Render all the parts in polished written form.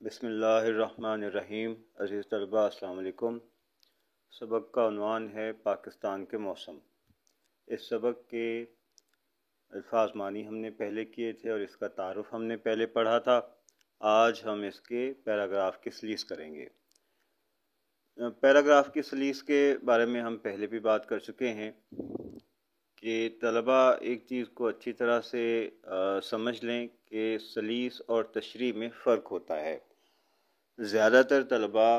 बिस्मिल्लाहिर्रहमानिर्रहीम। अज़ीज़ तलबा अस्सलाम वालेकुम। सबक का उन्वान है पाकिस्तान के मौसम। इस सबक के अल्फाज मानी हमने पहले किए थे और इसका तारुफ हमने पहले पढ़ा था। आज हम इसके पैराग्राफ की सलीस करेंगे। पैराग्राफ की सलीस के बारे में हम पहले भी बात कर चुके हैं कि तलबा एक चीज़ को अच्छी तरह से समझ लें कि सलीस और तशरीह में फ़र्क होता है। ज़्यादातर तलबा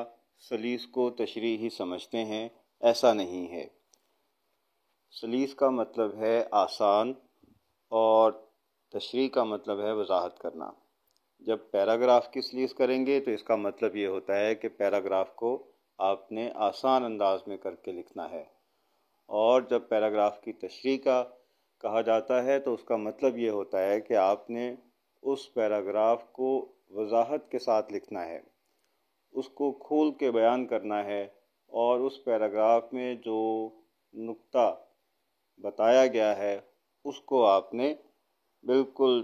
सलीस को तशरीह ही समझते हैं, ऐसा नहीं है। सलीस का मतलब है आसान और तशरीह का मतलब है वजाहत करना। जब पैराग्राफ की सलीस करेंगे तो इसका मतलब ये होता है कि पैराग्राफ को आपने आसान अंदाज में करके लिखना है, और जब पैराग्राफ की तशरीह का कहा जाता है तो उसका मतलब ये होता है कि आपने उस पैराग्राफ को वजाहत के साथ लिखना है, उसको खोल के बयान करना है, और उस पैराग्राफ में जो नुक्ता बताया गया है उसको आपने बिल्कुल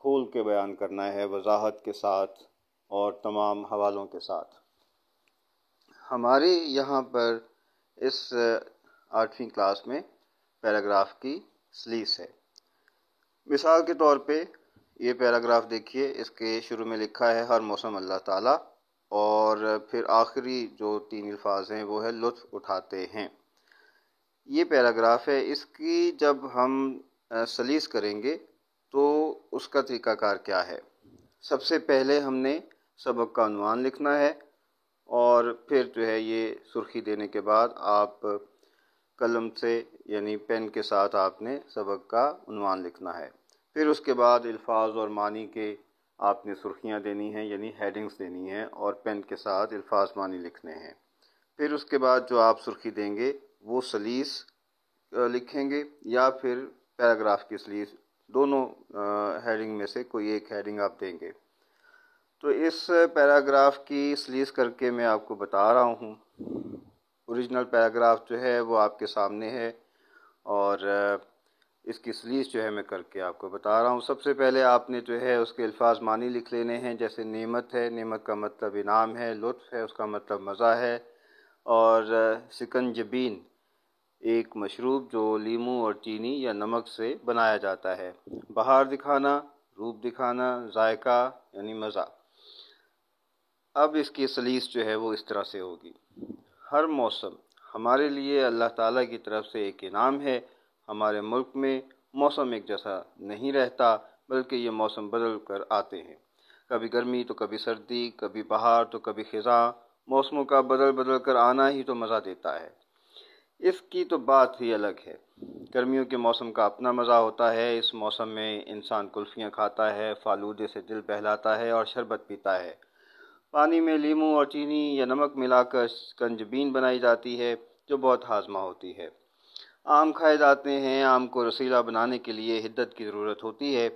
खोल के बयान करना है, वजाहत के साथ और तमाम हवालों के साथ। हमारे यहाँ पर इस 8वीं क्लास में पैराग्राफ की सलीस है। मिसाल के तौर पे ये पैराग्राफ देखिए, इसके शुरू में लिखा है हर मौसम अल्लाह ताला, और फिर आखिरी जो 3 अल्फाज हैं वो है लुत्फ़ उठाते हैं। ये पैराग्राफ है। इसकी जब हम सलीस करेंगे तो उसका तरीक़ाकार क्या है। सबसे पहले हमने सबक का उन्वान लिखना है, और फिर ये सुर्खी देने के बाद आप कलम से यानी पेन के साथ आपने सबक का उन्वान लिखना है। फिर उसके बाद अल्फाज और मानी के आपने सुर्खियाँ देनी हैं, यानी हेडिंग्स देनी हैं, और पेन के साथ अल्फाज मानी लिखने हैं। फिर उसके बाद जो आप सुर्खी देंगे वो सलीस लिखेंगे या फिर पैराग्राफ की सलीस, दोनों हेडिंग में से कोई एक हेडिंग आप देंगे। तो इस पैराग्राफ की सलीस करके मैं आपको बता रहा हूँ। ओरिजिनल पैराग्राफ जो है वो आपके सामने है, और इसकी सलीस जो है मैं करके आपको बता रहा हूँ। सबसे पहले आपने उसके अल्फाज मानी लिख लेने हैं। जैसे नेमत है, नेमत का मतलब इनाम है। लुत्फ़ है, उसका मतलब मज़ा है। और सिकंजबीन एक मशरूब जो लीमू और चीनी या नमक से बनाया जाता है। बहार दिखाना, रूप दिखाना, जायका यानी मज़ा। अब इसकी सलीस जो है वो इस तरह से होगी। हर मौसम हमारे लिए अल्लाह ताला की तरफ से एक इनाम है। हमारे मुल्क में मौसम एक जैसा नहीं रहता, बल्कि ये मौसम बदल कर आते हैं। कभी गर्मी तो कभी सर्दी, कभी बहार तो कभी ख़िज़ां। मौसमों का बदल बदल कर आना ही तो मज़ा देता है। इसकी तो बात ही अलग है। गर्मियों के मौसम का अपना मज़ा होता है। इस मौसम में इंसान कुल्फ़ियाँ खाता है, फालूदे से दिल बहलाता है और शरबत पीता है। पानी में लीमू और चीनी या नमक मिलाकर शिकंजबीन बनाई जाती है, जो बहुत हाज़मा होती है। आम खाए जाते हैं। आम को रसीला बनाने के लिए हिद्दत की ज़रूरत होती है,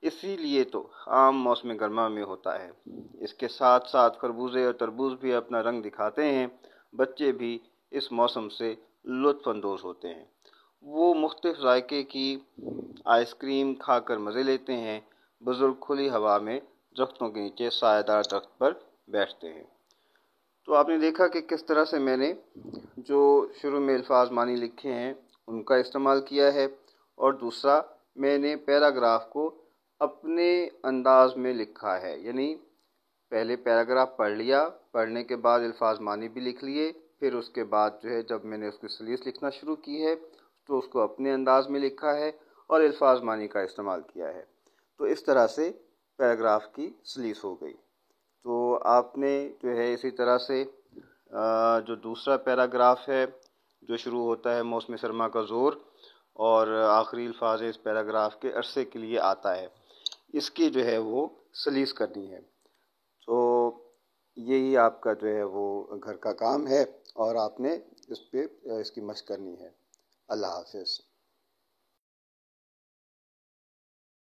इसीलिए तो आम मौसम गर्मा में होता है। इसके साथ साथ खरबूजे और तरबूज भी अपना रंग दिखाते हैं। बच्चे भी इस मौसम से लुत्फ़ अंदोज़ होते हैं। वो मुख्तलिफ़ जायके की आइसक्रीम खाकर मज़े लेते हैं। बुज़ुर्ग खुली हवा में दरख्तों के नीचे सायेदार दरख्त पर बैठते हैं। तो आपने देखा कि किस तरह से मैंने जो शुरू में अल्फाज मानी लिखे हैं उनका इस्तेमाल किया है, और दूसरा मैंने पैराग्राफ को अपने अंदाज में लिखा है। यानी पहले पैराग्राफ पढ़ लिया, पढ़ने के बाद अल्फाज मानी भी लिख लिए, फिर उसके बाद जब मैंने उसकी सलीस लिखना शुरू की है तो उसको अपने अंदाज में लिखा है और अल्फाज मानी का इस्तेमाल किया है। तो इस तरह से पैराग्राफ की सलीस हो गई। तो आपने इसी तरह से जो दूसरा पैराग्राफ है जो शुरू होता है मौसम सरमा का ज़ोर, और आखिरी अल्फाज इस पैराग्राफ के अरसे के लिए आता है, इसकी वो सलीस करनी है। तो यही आपका वो घर का काम है, और आपने इस पे इसकी मशक करनी है। अल्लाह हाफ़िज़।